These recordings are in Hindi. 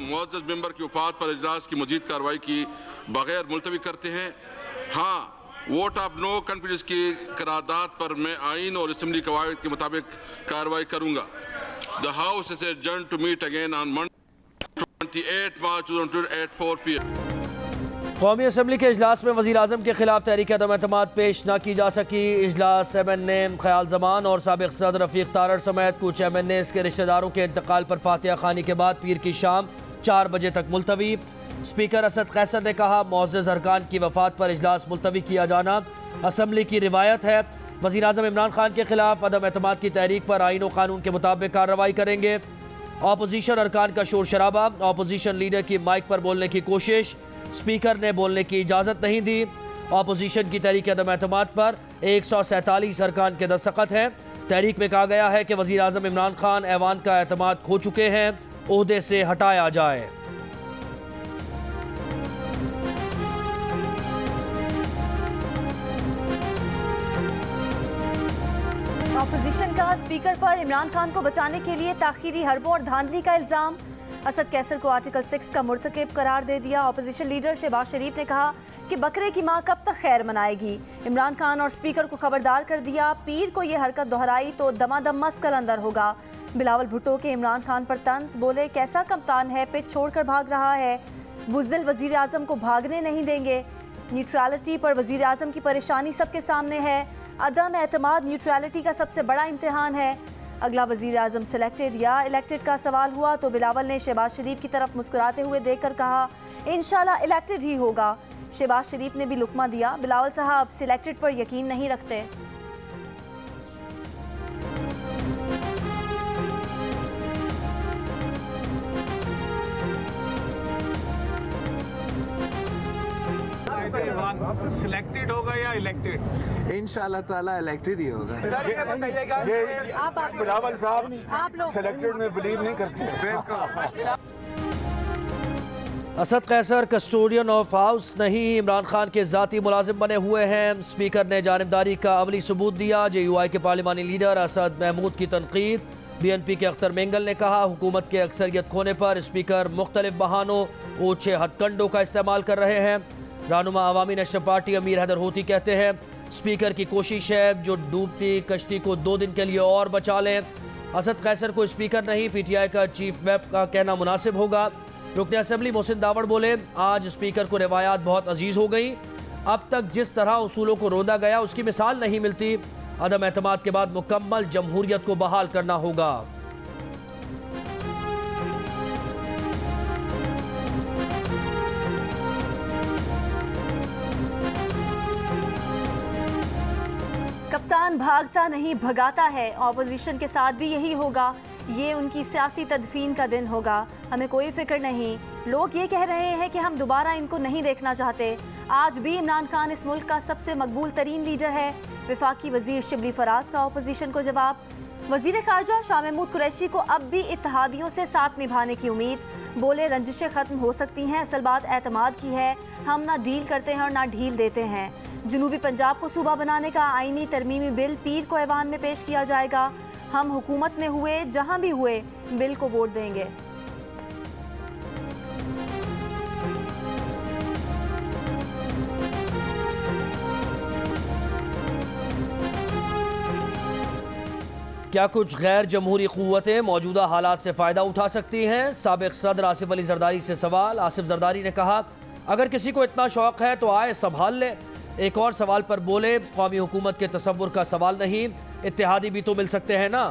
हम मुअज़्ज़ज़ मेंबर की वफ़ात पर इजलास की मज़ीद कार्रवाई की बगैर मुलतवी करते हैं। हाँ, वोट ऑफ नो कॉन्फिडेंस की करारदाद पर मैं आइन और असम्बली कवायद के मुताबिक कार्रवाई करूँगा। The house is adjourned to meet again on Monday 28 March 2022 at 4 PM। कौमी असम्बली के इजलास में वज़ीर आज़म के खिलाफ तहरीक अदम एतमाद पेश न की जा सकी। इजलास MNA ख्याल जमान और साबिक़ सदर रफ़ीक तारड़ समेत कुछ MNAs के रिश्तेदारों के इंतकाल पर फातिहा खानी के बाद पीर की शाम 4 बजे तक मुलतवी। स्पीकर असद कैसर ने कहा, मुअज़्ज़ज़ अरकान की वफ़ात पर इजलास मुलतवी किया जाना असम्बली की रिवायत है। वज़ीर आज़म इमरान खान के खिलाफ अदम एतमाद की तहरीक पर आइन और कानून के मुताबिक कार्रवाई करेंगे। अपोजिशन अरकान का शोर शराबा, अपोजिशन लीडर की माइक पर बोलने की कोशिश, स्पीकर ने बोलने की इजाज़त नहीं दी। अपोजिशन की तहरीक अदम एतमाद पर 147 अरकान के दस्तखत हैं। तहरीक में कहा गया है कि वज़ीर आज़म इमरान खान ऐवान का एतमाद खो चुके हैं, ओहदे से हटाया जाए। अपोजिशन का स्पीकर पर इमरान खान को बचाने के लिए ताखीरी हरबों और धांधली का इल्ज़ाम। असद कैसर को आर्टिकल 6 का मुर्तकिब करार दे दिया। अपोजिशन लीडर शहबाज शरीफ ने कहा कि बकरे की मां कब तक खैर मनाएगी। इमरान खान और स्पीकर को खबरदार कर दिया, पीर को यह हरकत दोहराई तो दमादम मस्कर अंदर होगा। बिलावल भुट्टो के इमरान खान पर तंज, बोले कैसा कप्तान है, पिच छोड़कर भाग रहा है। बुज़दिल वज़ीर आज़म को भागने नहीं देंगे। न्यूट्रलिटी पर वज़ीर आज़म की परेशानी सबके सामने है। अदम एतमाद न्यूट्रलिटी का सबसे बड़ा इम्तिहान है। अगला वज़ीर आज़म सिलेक्टेड या इलेक्टेड का सवाल हुआ तो बिलावल ने शहबाज शरीफ की तरफ मुस्कुराते हुए देखकर कहा, इंशाल्लाह इलेक्टेड ही होगा। शहबाज शरीफ ने भी लुकमा दिया, बिलावल साहब सिलेक्टेड पर यकीन नहीं रखते। सिलेक्टेड होगा या इलेक्टेड? इंशाल्लाह ताला इलेक्टेड ही होगा। सर ये बताइएगा, आप बिलावल साहब आप लोग सिलेक्टेड में बिलीव नहीं करते। Asad Qaiser custodian of house नहीं, इमरान खान के ज़ाती मुलाजिम बने हुए हैं। स्पीकर ने जानिबदारी का अवली सबूत दिया। JUI के पार्लिमानी लीडर असद महमूद की तनकीद। BNP के अख्तर मेंगल ने कहा, हुकूमत के अक्सरियत खोने पर स्पीकर मुख्तलिफ बहानों ऊंचे हथकंडों का इस्तेमाल कर रहे हैं। रहनुमा अवामी नेशनल पार्टी अमीर हैदर होती कहते हैं, स्पीकर की कोशिश है जो डूबती कश्ती को 2 दिन के लिए और बचा लें। असद कैसर को स्पीकर नहीं, PTI का चीफ व्हिप का कहना मुनासिब होगा। रुकन असम्बली मोहसिन दावड़ बोले, आज स्पीकर को रिवायात बहुत अजीज हो गई। अब तक जिस तरह उसूलों को रोंदा गया उसकी मिसाल नहीं मिलती। अदम एतमाद के बाद मुकम्मल जमहूरियत को बहाल करना होगा। कप्तान भागता नहीं भगाता है। ऑपोजिशन के साथ भी यही होगा। ये उनकी सियासी तदफीन का दिन होगा। हमें कोई फिक्र नहीं। लोग ये कह रहे हैं कि हम दोबारा इनको नहीं देखना चाहते। आज भी इमरान खान इस मुल्क का सबसे मकबूल तरीन लीडर है। वफाकी वजीर शिबली फराज का ऑपोजिशन को जवाब। वजीर खारजा शाह महमूद कुरैशी को अब भी इत्तेहादियों से साथ निभाने की उम्मीद। बोले, रंजिशें ख़त्म हो सकती हैं, असल बात एतमाद की है। हम ना डील करते हैं और ना ढील देते हैं। जनूबी पंजाब को सूबा बनाने का आईनी तरमीमी बिल पीर को ऐवान में पेश किया जाएगा। हम हुकूमत में हुए जहां भी हुए बिल को वोट देंगे। क्या कुछ गैर जमहूरी क़ुव्वतें मौजूदा हालात से फ़ायदा उठा सकती हैं? साबिक़ सदर आसिफ अली जरदारी से सवाल। आसिफ जरदारी ने कहा, अगर किसी को इतना शौक़ है तो आए संभाल ले। एक और सवाल पर बोले, कौमी हुकूमत के तसव्वुर का सवाल नहीं, इत्तेहादी भी तो मिल सकते हैं ना।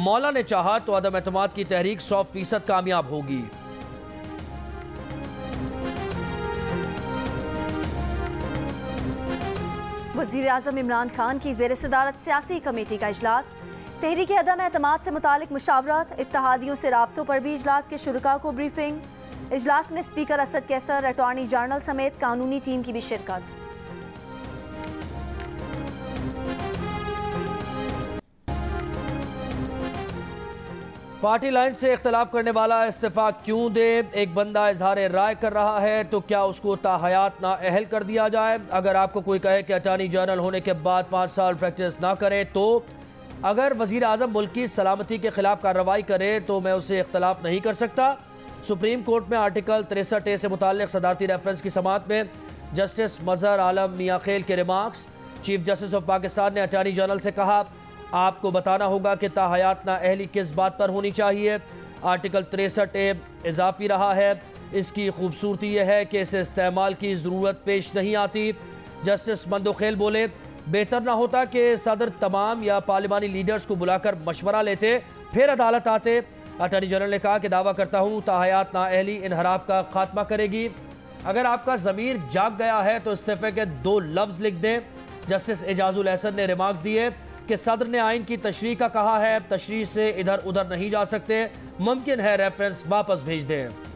मौला ने चाहा तो अदम एतमाद की तहरीक 100% कामयाब होगी। वज़ीर आज़म इमरान खान की ज़ेर सदारत सियासी कमेटी का इजलास। तहरीक अदम एतमाद से मुतालिक मुशावरत। इत्तेहादियों से राब्तों पर भी इजलास के शुरका को ब्रीफिंग। इजलास में speaker Asad Qaiser, attorney general समेत कानूनी टीम की भी शिरकत। पार्टी लाइन से इख्तलाफ करने वाला इस्तीफा क्यों दे? एक बंदा इजहार राय कर रहा है तो क्या उसको ताहयात नाअहल कर दिया जाए? अगर आपको कोई कहे कि अटॉर्नी जनरल होने के बाद 5 साल प्रैक्टिस ना करें तो? अगर वज़ीर आज़म मुल्क की सलामती के खिलाफ कार्रवाई करे तो मैं उससे इख्तलाफ नहीं कर सकता? सुप्रीम कोर्ट में आर्टिकल 63A से मुताल्लिक सदारती रेफरेंस की समाअत में जस्टिस मजहर आलम मियां खेल के remarks. Chief justice of Pakistan ने अटॉर्नी जनरल से कहा, आपको बताना होगा कि ताहयात नाअहली किस बात पर होनी चाहिए। आर्टिकल 63A इजाफी रहा है। इसकी खूबसूरती यह है कि इसे इस्तेमाल की ज़रूरत पेश नहीं आती। जस्टिस मंदोखेल बोले, बेहतर ना होता कि सदर तमाम या पार्लिमानी लीडर्स को बुलाकर मशवरा लेते फिर अदालत आते। अटॉर्नी जनरल ने कहा कि दावा करता हूँ ताहयात नाअहली इनहराफ का खात्मा करेगी। अगर आपका ज़मीर जाग गया है तो इस्तीफे के 2 लफ्ज़ लिख दें। जस्टिस एजाजुल एहसन ने रिमार्क्स दिए कि सदर ने आइन की तशरीह का कहा है, तशरीह से इधर उधर नहीं जा सकते, मुमकिन है रेफरेंस वापस भेज दें।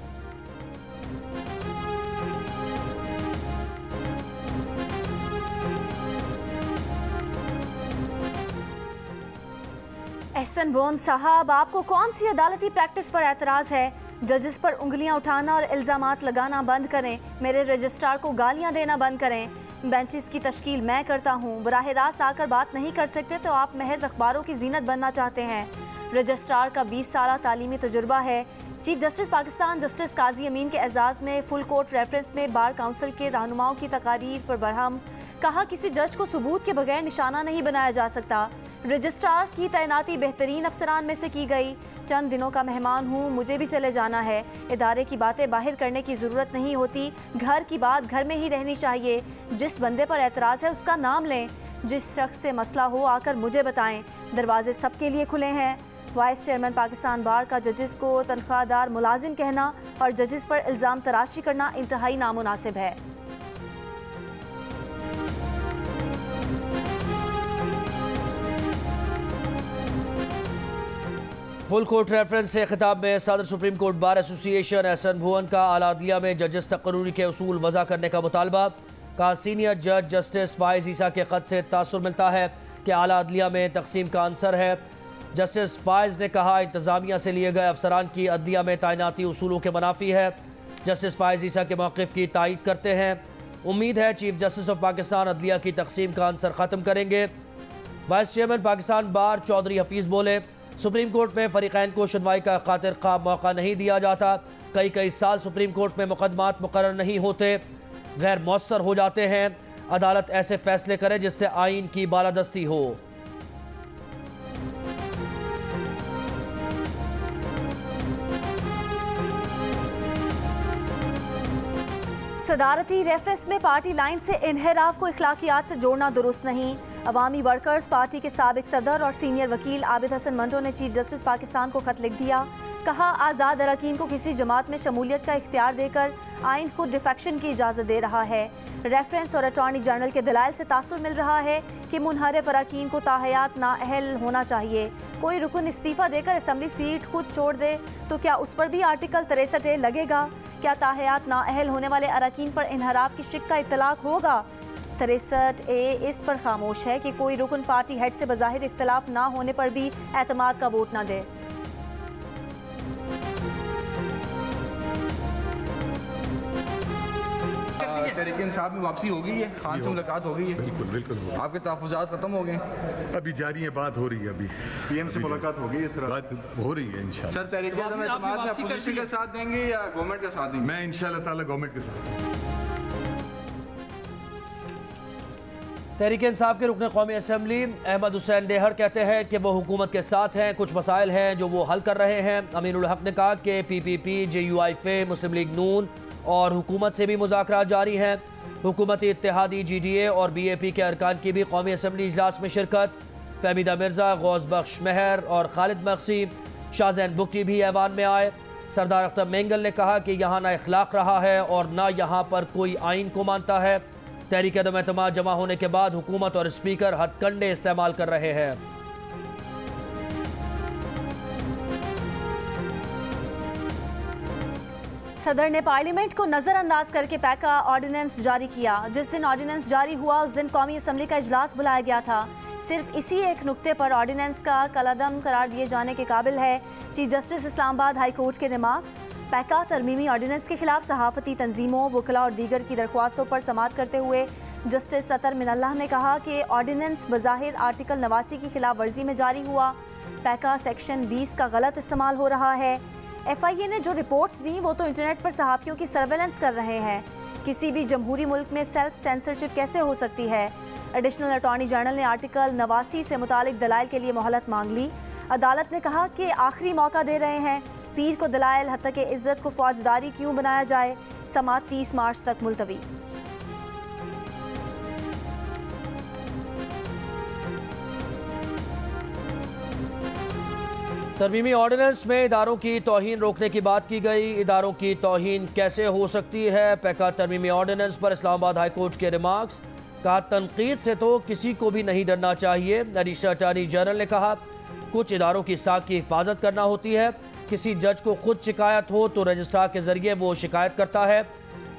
एहसन बोन साहब, आपको कौन सी अदालती प्रैक्टिस पर एतराज़ है? जजेस पर उंगलियां उठाना और इल्ज़ामात लगाना बंद करें। मेरे रजिस्ट्रार को गालियां देना बंद करें। बेंचेस की तश्कील मैं करता हूं। बराह रास्त आकर बात नहीं कर सकते तो आप महज अखबारों की जीनत बनना चाहते हैं। रजिस्ट्रार का 20 साल तालीमी तजुर्बा है। चीफ जस्टिस पाकिस्तान जस्टिस काजी अमीन के एजाज़ में फुल कोर्ट रेफरेंस में बार काउंसिल के रहनुमाओं की तकारीर पर बरहम। कहा, किसी जज को सबूत के बगैर निशाना नहीं बनाया जा सकता। रजिस्ट्रार की तैनाती बेहतरीन अफसरान में से की गई। चंद दिनों का मेहमान हूँ, मुझे भी चले जाना है। इदारे की बातें बाहर करने की ज़रूरत नहीं होती। घर की बात घर में ही रहनी चाहिए। जिस बंदे पर एतराज़ है उसका नाम लें। जिस शख्स से मसला हो आकर मुझे बताएं। दरवाजे सबके लिए खुले हैं। वाइस चेयरमैन पाकिस्तान बार का जजेस को तनख्वाहदार मुलाजिम कहना और जजेस पर इल्ज़ाम तराशी करना इंतहाई नामुनासिब है। फुल कोर्ट रेफरेंस से खिताब में सदर supreme court bar association Ahsan Bhoon का आला अदलिया में जजेस तकर्री के उसूल वज़ा करने का मुतालबा। कहा, सीनियर जज जस्टिस फाइज ईसा के ख़त से तासुर मिलता है कि आला अदलिया में तकसीम का अंसर है। जस्टिस फाइज ने कहा, इंतज़ामिया से लिए गए अफसरान की अदलिया में तैनाती उसूलों के मुनाफी है। जस्टिस फाइज ईसा के मौक़िफ़ की तायीद करते हैं। उम्मीद है चीफ जस्टिस ऑफ पाकिस्तान अदलिया की तकसीम का अंसर ख़त्म करेंगे। वाइस चेयरमैन पाकिस्तान बार चौधरी हफीज़ बोले, सुप्रीम कोर्ट में फरीक़ैन को सुनवाई का खातिर ख़्वाह मौका नहीं दिया जाता। कई साल सुप्रीम कोर्ट में मुकदमात मुकर्रर नहीं होते, गैर मौसर हो जाते हैं। अदालत ऐसे फैसले करे जिससे आइन की बालादस्ती हो। सदारती रेफरेंस में पार्टी लाइन से इन्हिराफ को इखलाकियात से जोड़ना दुरुस्त नहीं। अवामी वर्कर्स पार्टी के साबिक सदर और सीनियर वकील आबिद हसन मंटो ने चीफ जस्टिस पाकिस्तान को खत लिख दिया। कहा, आज़ाद अरकान को किसी जमात में शमूलियत का इख्तियार देकर आइन को डिफेक्शन की इजाज़त दे रहा है। रेफरेंस और अटॉर्नी जनरल के दलाइल से तासुर मिल रहा है कि मुनहरिफ अरकान को ताहयात नाअहल होना चाहिए। कोई रुकन इस्तीफ़ा देकर असम्बली सीट खुद छोड़ दे तो क्या उस पर भी आर्टिकल 63A लगेगा? क्या ताहयात नाअहल होने वाले अरकान पर इन्हराफ की शिक का इतलाक होगा? 63A इस पर खामोश है कि कोई रुकन पार्टी हेड से बज़ाहिर इख्तलाफ ना होने पर भी एतमाद का वोट ना दे। तहरीक इंसाफ में वापसी हो गई है, खान से मुलाकात हो गई है। बिल्कुल बिल्कुल आपके तहफ़्फ़ुज़ात खत्म हो गए? अभी जारी है, बात हो रही है। अभी पीएम से मुलाकात हो गई है, सर बात हो रही है इंशाल्लाह। सर तहरीक में अपोजिशन के साथ देंगे या गवर्नमेंट के साथ देंगे? मैं इंशाल्लाह ताला गवर्नमेंट के साथ। तहरीक इंसाफ के रुकन कौमी असम्बली अहमद हुसैन डेहर कहते हैं कि वो हुकूमत के साथ हैं। कुछ मसाइल हैं जो वो हल कर रहे हैं। अमीनुल हक ने कहा कि PPP, JUIF, मुस्लिम लीग नून और हुकूमत से भी मुज़ाकरात जारी हैं। हुकूमती इत्तेहादी GDA और BAP के अरकान की भी कौमी असम्बली इजलास में शिरकत। फहमीदा मिर्ज़ा, गौस बख्श मेहर और खालिद मक्सी, शाहजैन बुगटी भी ऐवान में आए। सरदार अख्तर मेंगल ने कहा कि यहाँ ना इखलाक रहा है और ना यहाँ पर कोई आइन को मानता है। तहरीक अदम एतमाद जमा होने के बाद हुकूमत और स्पीकर हथकंडे इस्तेमाल कर रहे हैं। सदर ने पार्लियामेंट को नज़रअंदाज करके पैका ऑर्डिनेंस जारी किया। जिस दिन ऑर्डिनेंस जारी हुआ उस दिन कौमी असम्बली का इजलास बुलाया गया था। सिर्फ इसी एक नुक्ते पर ऑर्डिनेंस का कलअदम करार दिए जाने के काबिल है। Chief justice Islamabad high court के रिमार्क्स। पैका तरमीमी ऑर्डिनेंस के खिलाफ सहाफ़ती तंजीमों, वकला और दीगर की दरख्वास्तों पर समाअत करते हुए जस्टिस सतर मिनल्लाह ने कहा कि ऑर्डिनेंस बज़ाहिर आर्टिकल 89 की खिलाफ वर्जी में जारी हुआ। पैका सेक्शन 20 का गलत इस्तेमाल हो रहा है। FIA ने जो रिपोर्ट्स दी वो तो इंटरनेट पर सहाफ़ियों की सर्वेलेंस कर रहे हैं। किसी भी जमहूरी मुल्क में सेल्फ सेंसरशिप कैसे हो सकती है? एडिशनल अटॉर्नी जनरल ने आर्टिकल 89 से मुतालिक दलाइल के लिए मोहलत मांग ली। अदालत ने कहा कि आखिरी मौका दे रहे हैं, पीर को दलाइल हत्या के इज्जत को फौजदारी क्यों बनाया जाए। समाअत 30 मार्च तक मुलतवी। तरमीमी ऑर्डिनेंस में इदारों की तौहीन रोकने की बात की गई। इदारों की तौहीन कैसे हो सकती है? पैका तरमीमी ऑर्डिनेंस पर इस्लामाबाद हाई कोर्ट के रिमार्क्स। कहा, तनकीद से तो किसी को भी नहीं डरना चाहिए। एडिशनल अटॉर्नी जनरल ने कहा, कुछ इदारों की साख की हिफाजत करना होती है। किसी जज को खुद शिकायत हो तो रजिस्ट्रार के जरिए वो शिकायत करता है।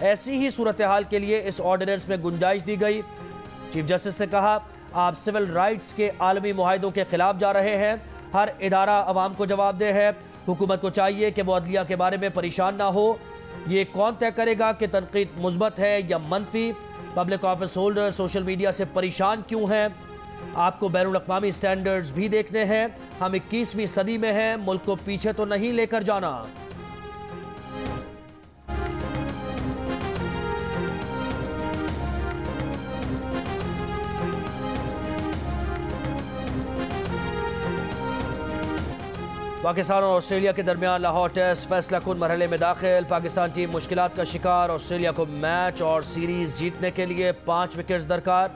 ऐसी ही सूरत हाल के लिए इस ऑर्डिनेंस में गुंजाइश दी गई। चीफ जस्टिस ने कहा, आप सिविल राइट्स के आलमी मुआहिदों के खिलाफ जा रहे हैं। हर इदारा अवाम को जवाबदेह है। हुकूमत को चाहिए कि वो अदलिया के बारे में परेशान ना हो। ये कौन तय करेगा कि तनकीद मुस्बत है या मनफी? Public office holder social media से परेशान क्यों हैं? आपको बैनुल अक़वामी स्टैंडर्ड्स भी देखने हैं। हम 21वीं सदी में हैं, मुल्क को पीछे तो नहीं लेकर जाना। पाकिस्तान और ऑस्ट्रेलिया के दरमियान लाहौर टेस्ट फैसला कुन मरहले में दाखिल। पाकिस्तान टीम मुश्किलात का शिकार। ऑस्ट्रेलिया को मैच और सीरीज जीतने के लिए 5 विकेट्स दरकार।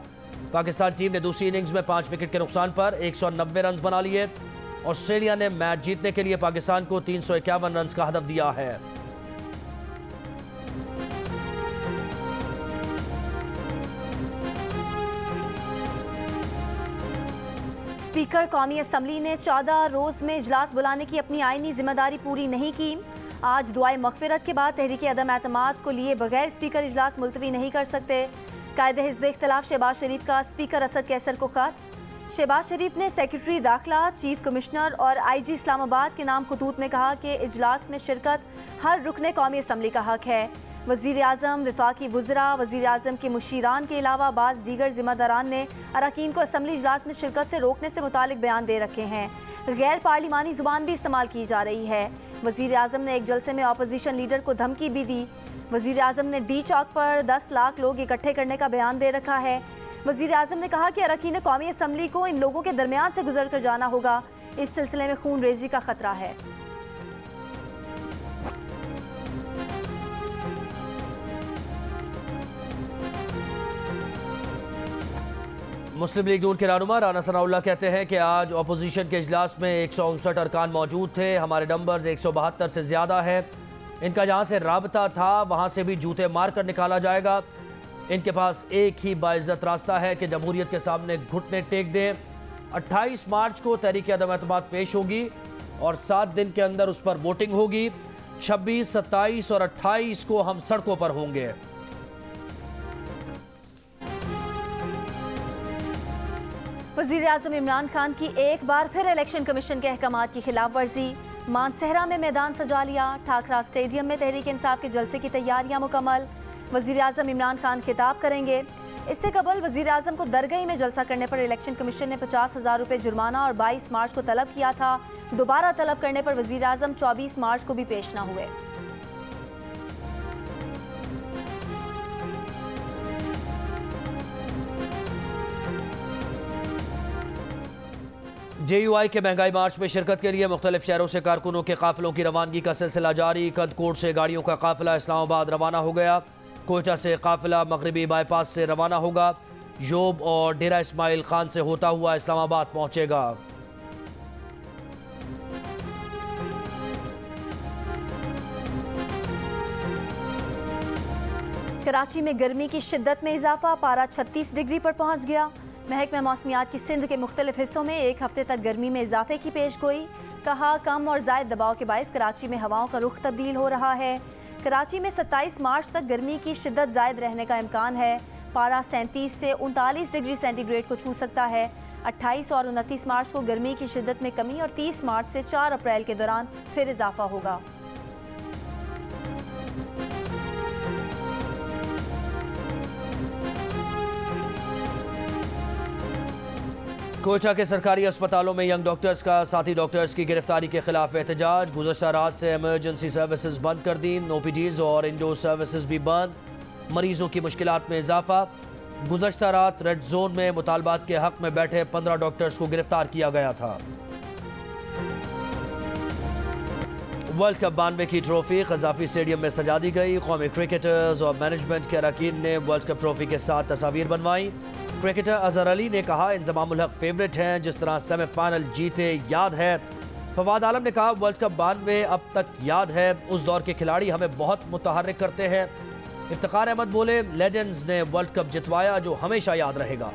पाकिस्तान टीम ने दूसरी इनिंग्स में 5 विकेट के नुकसान पर 190 रन बना लिए। ऑस्ट्रेलिया ने मैच जीतने के लिए पाकिस्तान को 351 रन का हदफ दिया है। स्पीकर कौमी असम्बली ने 14 रोज़ में इजलास बुलाने की अपनी आईनी जिम्मेदारी पूरी नहीं की। आज दुआए मगफिरत के बाद तहरीक अदम एतमाद को लिए बगैर स्पीकर इजलास मुलतवी नहीं कर सकते। कायदे हिज़्ब इख्तिलाफ शहबाज शरीफ का स्पीकर असद कैसर को खत। शहबाज शरीफ ने सेक्रेटरी दाखिला, चीफ कमिश्नर और IG इस्लामाबाद के नाम खतूत में कहा कि इजलास में शिरकत हर रुकने कौमी असम्बली का हक है। वज़ीर आज़म, वफाकी वज़रा, वज़ीर आज़म के मुशीरान के अलावा बाज़ दीगर ज़िम्मेदारान ने अरकान को असम्बली इजलास में शिरकत से रोकने से मुतालिक बयान दे रखे हैं। गैर पार्लिमानी ज़ुबान भी इस्तेमाल की जा रही है। वज़ीर आज़म ने एक जलसे में अपोजिशन लीडर को धमकी भी दी। वज़ीर आज़म ने डी चौक पर 10 लाख लोग इकट्ठे करने का बयान दे रखा है। वज़ीर आज़म ने कहा कि अरकान कौमी असम्बली को इन लोगों के दरमियान से गुजर कर जाना होगा। इस सिलसिले में खून रेजी का खतरा है। मुस्लिम लीग नून के रहनुमा राना सनाउल्लाह कहते हैं कि आज अपोजिशन के इजलास में 159 अरकान मौजूद थे। हमारे नंबर्स 172 से ज़्यादा है। इनका जहाँ से राबता था वहाँ से भी जूते मार कर निकाला जाएगा। इनके पास एक ही बाइज़्ज़त रास्ता है कि जमहूरियत के सामने घुटने टेक दें। 28 मार्च को तहरीक अदम एतमाद पेश होगी और 7 दिन के अंदर उस पर वोटिंग होगी। 26, 27 और 28 को हम सड़कों पर होंगे। वज़ीर आज़म इमरान खान की एक बार फिर इलेक्शन कमीशन के अहकामात की खिलाफ वर्जी। मानसहरा में मैदान सजा लिया। ठाकरा स्टेडियम में तहरीक इंसाफ के जलसे की तैयारियां मुकम्मल। वज़ीर आज़म इमरान खान खिताब करेंगे। इससे कबल वज़ीर आज़म को दरगाह में जलसा करने पर इलेक्शन कमीशन ने 50,000 रुपये जुर्माना और 22 मार्च को तलब किया था। दोबारा तलब करने पर वज़ीर आज़म 24 मार्च को भी पेश न हुए। JUI के महंगाई मार्च में शिरकत के लिए मुख्तलिफ शहरों से कारकुनों के काफिलों की रवानगी का सिलसिला जारी। कदकोट से गाड़ियों का काफिला इस्लामाबाद रवाना हो गया। कोयटा से काफिला मगरबी बाईपास से रवाना होगा। योब और डेरा इस्माइल खान से होता हुआ इस्लामाबाद पहुंचेगा। कराची में गर्मी की शिद्दत में इजाफा। पारा 36 डिग्री पर पहुंच गया। महकमा मौसमियात की सिंध के मुख्तलिफ हिस्सों में एक हफ्ते तक गर्मी में इजाफे की पेशगोई। कहा, कम और ज़ायद दबाव के बायस कराची में हवाओं का रुख तब्दील हो रहा है। कराची में 27 मार्च तक गर्मी की शिद्दत ज़ायद रहने का इम्कान है। पारा 37 से 39 डिग्री सेंटीग्रेड को छू सकता है। 28 और 29 मार्च को गर्मी की शिद्दत में कमी और 30 मार्च से 4 अप्रैल के दौरान फिर इजाफा होगा। कोयटा के सरकारी अस्पतालों में यंग डॉक्टर्स का साथी डॉक्टर्स की गिरफ्तारी के खिलाफ एहतजाज। गुज़श्ता रात से इमरजेंसी सर्विसेज बंद कर दी, OPDs और इंडोर सर्विसेज भी बंद, मरीजों की मुश्किलात में इजाफा। गुज़श्ता रात रेड जोन में मुतालबात के हक में बैठे 15 डॉक्टर्स को गिरफ्तार किया गया था। वर्ल्ड कप 92 की ट्रॉफी क़ज़ाफ़ी स्टेडियम में सजा दी गई। कौमी क्रिकेटर्स और मैनेजमेंट के अरकान ने वर्ल्ड कप ट्रॉफी के साथ तस्वीर बनवाई। क्रिकेटर अजहर अली ने कहा इंज़मामुल हक फेवरेट हैं, जिस तरह सेमीफाइनल जीते याद है। फवाद आलम ने कहा वर्ल्ड कप 92 अब तक याद है, उस दौर के खिलाड़ी हमें बहुत मुतहर्रिक करते हैं। इफ्तिखार अहमद बोले लेजेंड्स ने वर्ल्ड कप जितवाया जो हमेशा याद रहेगा।